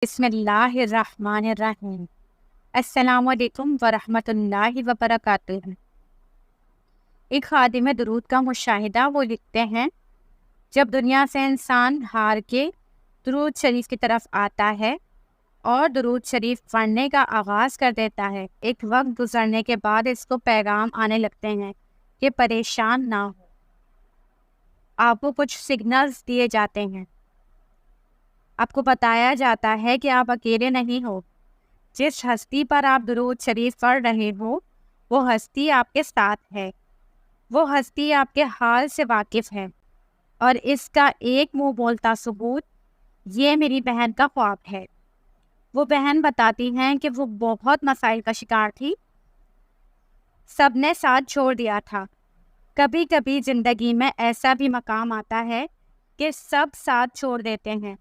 بسم اللہ الرحمن الرحیم۔ السلام علیکم ورحمۃ اللہ وبرکاتہ۔ ایک خادم درود کا مشاہدہ وہ لکھتے ہیں، جب دنیا سے انسان ہار کے درود شریف کی طرف آتا ہے اور درود شریف پڑھنے کا آغاز کر دیتا ہے، ایک وقت گزرنے کے بعد اس کو پیغام آنے لگتے ہیں کہ پریشان نہ ہو۔ آپ کو کچھ سگنلز دیے جاتے ہیں، آپ کو بتایا جاتا ہے کہ آپ اکیلے نہیں ہو، جس ہستی پر آپ درود شریف پڑھ رہے ہو وہ ہستی آپ کے ساتھ ہے، وہ ہستی آپ کے حال سے واقف ہے، اور اس کا ایک منہ بولتا ثبوت یہ میری بہن کا خواب ہے۔ وہ بہن بتاتی ہیں کہ وہ بہت مسائل کا شکار تھی، سب نے ساتھ چھوڑ دیا تھا۔ کبھی کبھی زندگی میں ایسا بھی مقام آتا ہے کہ سب ساتھ چھوڑ دیتے ہیں،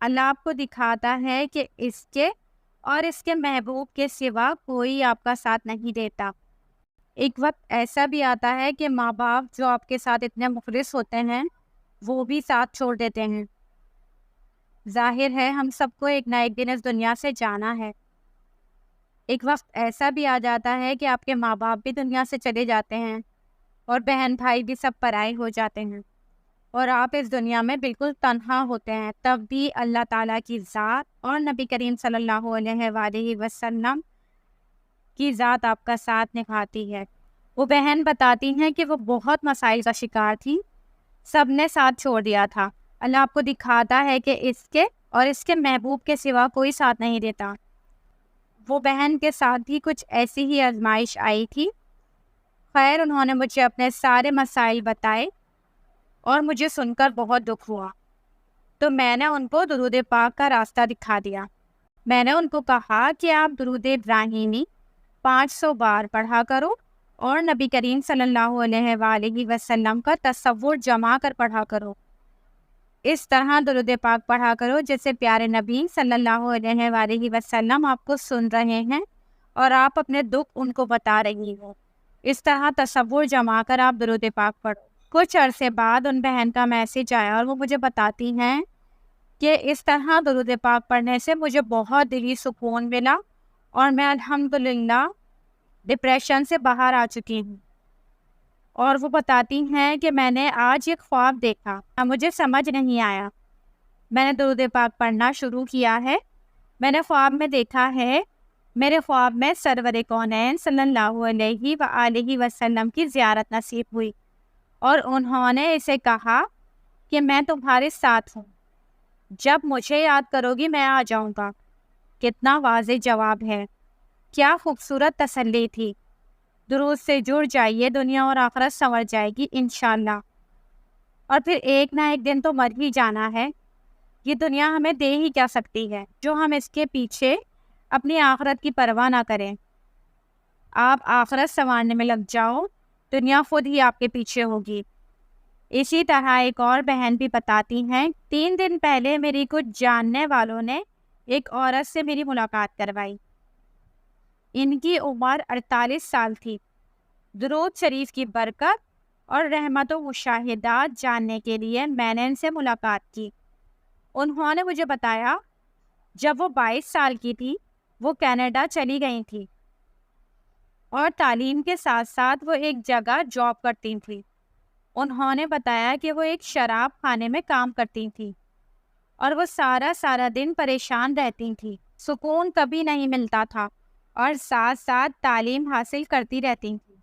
اللہ آپ کو دکھاتا ہے کہ اس کے اور اس کے محبوب کے سوا کوئی آپ کا ساتھ نہیں دیتا۔ ایک وقت ایسا بھی آتا ہے کہ ماں باپ جو آپ کے ساتھ اتنے مخلص ہوتے ہیں وہ بھی ساتھ چھوڑ دیتے ہیں۔ ظاہر ہے ہم سب کو ایک نہ ایک دن اس دنیا سے جانا ہے۔ ایک وقت ایسا بھی آ جاتا ہے کہ آپ کے ماں باپ بھی دنیا سے چلے جاتے ہیں اور بہن بھائی بھی سب پرائے ہو جاتے ہیں، اور آپ اس دنیا میں بالکل تنہا ہوتے ہیں۔ تب بھی اللہ تعالیٰ کی ذات اور نبی کریم صلی اللہ علیہ وآلہ وسلم کی ذات آپ کا ساتھ نبھاتی ہے۔ وہ بہن بتاتی ہیں کہ وہ بہت مسائل کا شکار تھی، سب نے ساتھ چھوڑ دیا تھا۔ اللہ آپ کو دکھاتا ہے کہ اس کے اور اس کے محبوب کے سوا کوئی ساتھ نہیں دیتا۔ وہ بہن کے ساتھ بھی کچھ ایسی ہی آزمائش آئی تھی۔ خیر، انہوں نے مجھے اپنے سارے مسائل بتائے اور مجھے سن کر بہت دکھ ہوا، تو میں نے ان کو درود پاک کا راستہ دکھا دیا۔ میں نے ان کو کہا کہ آپ درود ابراہیمی 500 بار پڑھا کرو اور نبی کریم صلی اللہ علیہ وآلہ وسلم کا تصور جما کر پڑھا کرو۔ اس طرح درود پاک پڑھا کرو جیسے پیارے نبی صلی اللہ علیہ وآلہ وسلم آپ کو سن رہے ہیں اور آپ اپنے دکھ ان کو بتا رہی ہو۔ اس طرح تصور جما کر آپ درود پاک پڑھو۔ کچھ عرصے بعد ان بہن کا میسج آیا اور وہ مجھے بتاتی ہیں کہ اس طرح درود پاک پڑھنے سے مجھے بہت دلی سکون ملا اور میں الحمدللہ ڈپریشن سے باہر آ چکی ہوں۔ اور وہ بتاتی ہیں کہ میں نے آج ایک خواب دیکھا، مجھے سمجھ نہیں آیا، میں نے درود پاک پڑھنا شروع کیا ہے، میں نے خواب میں دیکھا ہے، میرے خواب میں سرور کونین صلی اللہ علیہ وآلہ وسلم کی زیارت نصیب ہوئی اور انہوں نے اسے کہا کہ میں تمہارے ساتھ ہوں، جب مجھے یاد کرو گی میں آ جاؤں گا۔ کتنا واضح جواب ہے، کیا خوبصورت تسلی تھی۔ درود سے جڑ جائیے، دنیا اور آخرت سنور جائے گی انشاءاللہ۔ اور پھر ایک نہ ایک دن تو مر ہی جانا ہے، یہ دنیا ہمیں دے ہی کیا سکتی ہے جو ہم اس کے پیچھے اپنی آخرت کی پرواہ نہ کریں۔ آپ آخرت سنوارنے میں لگ جاؤ، دنیا خود ہی آپ کے پیچھے ہوگی۔ اسی طرح ایک اور بہن بھی بتاتی ہیں، 3 دن پہلے میری کچھ جاننے والوں نے ایک عورت سے میری ملاقات کروائی۔ ان کی عمر 48 سال تھی۔ درود شریف کی برکت اور رحمت و مشاہدات جاننے کے لیے میں نے ان سے ملاقات کی۔ انہوں نے مجھے بتایا جب وہ 22 سال کی تھی وہ کینیڈا چلی گئی تھی اور تعلیم کے ساتھ ساتھ وہ ایک جگہ جاب کرتی تھی۔ انہوں نے بتایا کہ وہ ایک شراب خانے میں کام کرتی تھی اور وہ سارا دن پریشان رہتی تھی، سکون کبھی نہیں ملتا تھا اور ساتھ ساتھ تعلیم حاصل کرتی رہتی تھی۔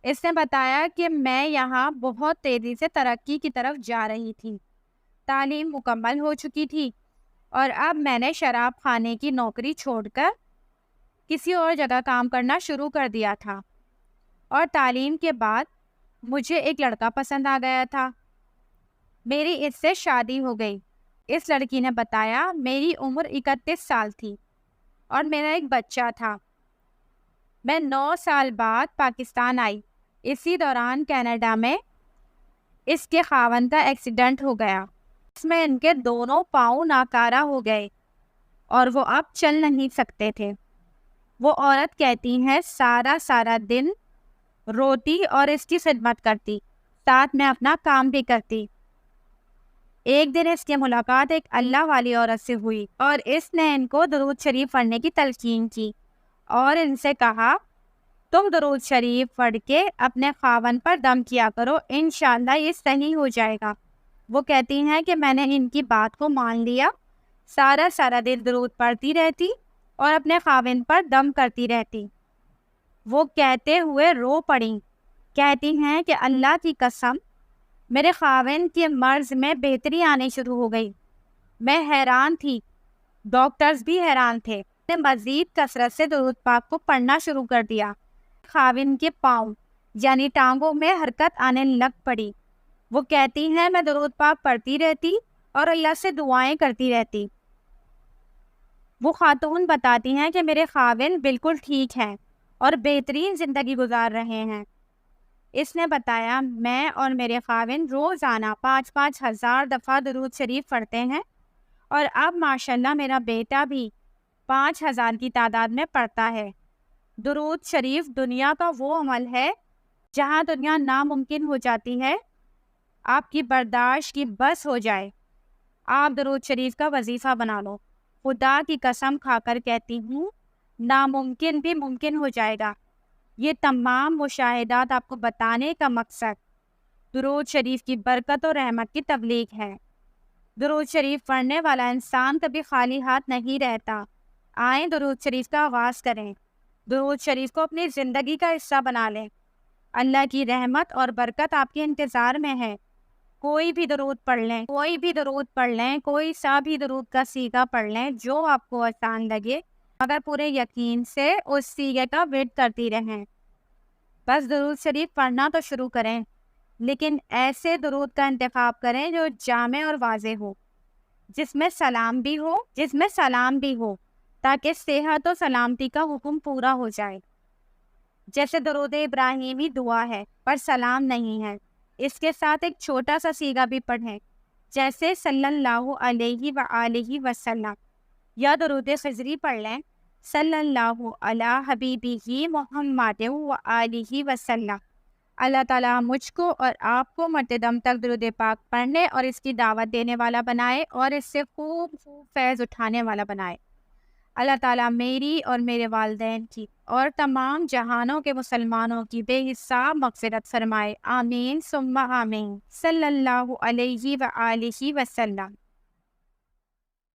اس نے بتایا کہ میں یہاں بہت تیزی سے ترقی کی طرف جا رہی تھی، تعلیم مکمل ہو چکی تھی اور اب میں نے شراب خانے کی نوکری چھوڑ کر کسی اور جگہ کام کرنا شروع کر دیا تھا، اور تعلیم کے بعد مجھے ایک لڑکا پسند آ گیا تھا، میری اس سے شادی ہو گئی۔ اس لڑکی نے بتایا میری عمر 31 سال تھی اور میرا ایک بچہ تھا۔ میں 9 سال بعد پاکستان آئی، اسی دوران کینیڈا میں اس کے خاوند کا ایکسیڈنٹ ہو گیا، اس میں ان کے دونوں پاؤں ناکارہ ہو گئے اور وہ اب چل نہیں سکتے تھے۔ وہ عورت کہتی ہے سارا دن روتی اور اس کی خدمت کرتی، ساتھ میں اپنا کام بھی کرتی۔ ایک دن اس کی ملاقات ایک اللہ والی عورت سے ہوئی اور اس نے ان کو درود شریف پڑھنے کی تلقین کی اور ان سے کہا تم درود شریف پڑھ کے اپنے خاوند پر دم کیا کرو، انشاءاللہ یہ صحیح ہو جائے گا۔ وہ کہتی ہیں کہ میں نے ان کی بات کو مان لیا، سارا دن درود پڑھتی رہتی اور اپنے خاوند پر دم کرتی رہتی۔ وہ کہتے ہوئے رو پڑیں، کہتی ہیں کہ اللہ کی قسم میرے خاوند کے مرض میں بہتری آنے شروع ہو گئی۔ میں حیران تھی، ڈاکٹرز بھی حیران تھے۔ میں نے مزید کثرت سے درود پاک کو پڑھنا شروع کر دیا۔ خاوند کے پاؤں یعنی ٹانگوں میں حرکت آنے لگ پڑی۔ وہ کہتی ہیں میں درود پاک پڑھتی رہتی اور اللہ سے دعائیں کرتی رہتی۔ وہ خاتون بتاتی ہیں کہ میرے خاوند بالکل ٹھیک ہیں اور بہترین زندگی گزار رہے ہیں۔ اس نے بتایا میں اور میرے خاوند روزانہ 5,000 دفعہ درود شریف پڑھتے ہیں اور اب ماشاءاللہ میرا بیٹا بھی 5,000 کی تعداد میں پڑھتا ہے۔ درود شریف دنیا کا وہ عمل ہے جہاں دنیا ناممکن ہو جاتی ہے، آپ کی برداشت کی بس ہو جائے۔ آپ درود شریف کا وظیفہ بنا لو۔ خدا کی قسم کھا کر کہتی ہوں ناممکن بھی ممکن ہو جائے گا۔ یہ تمام مشاہدات آپ کو بتانے کا مقصد درود شریف کی برکت اور رحمت کی تبلیغ ہے۔ درود شریف پڑھنے والا انسان کبھی خالی ہاتھ نہیں رہتا۔ آئیں درود شریف کا آغاز کریں، درود شریف کو اپنی زندگی کا حصہ بنا لیں۔ اللہ کی رحمت اور برکت آپ کے انتظار میں ہے۔ کوئی بھی درود پڑھ لیں، کوئی سا بھی درود کا سیغہ پڑھ لیں جو آپ کو آسان لگے، مگر پورے یقین سے اس سیغے کا ورد کرتی رہیں۔ بس درود شریف پڑھنا تو شروع کریں، لیکن ایسے درود کا انتخاب کریں جو جامع اور واضح ہو، جس میں سلام بھی ہو تاکہ صحت و سلامتی کا حکم پورا ہو جائے۔ جیسے درود ابراہیمی دعا ہے پر سلام نہیں ہے، اس کے ساتھ ایک چھوٹا سا سیغہ بھی پڑھیں، جیسے صلی اللہ علیہ وآلہ وسلم، یا درود خضری پڑھ لیں، صلی اللہ علی حبیبہ محمد وآلہ وسلم۔ اللہ تعالیٰ مجھ کو اور آپ کو مرتے دم تک درود پاک پڑھنے اور اس کی دعوت دینے والا بنائے اور اس سے خوب فیض اٹھانے والا بنائے۔ اللہ تعالیٰ میری اور میرے والدین کی اور تمام جہانوں کے مسلمانوں کی بے حساب مغفرت فرمائے، آمین ثم آمین، صلی اللہ علیہ وآلہ وسلم۔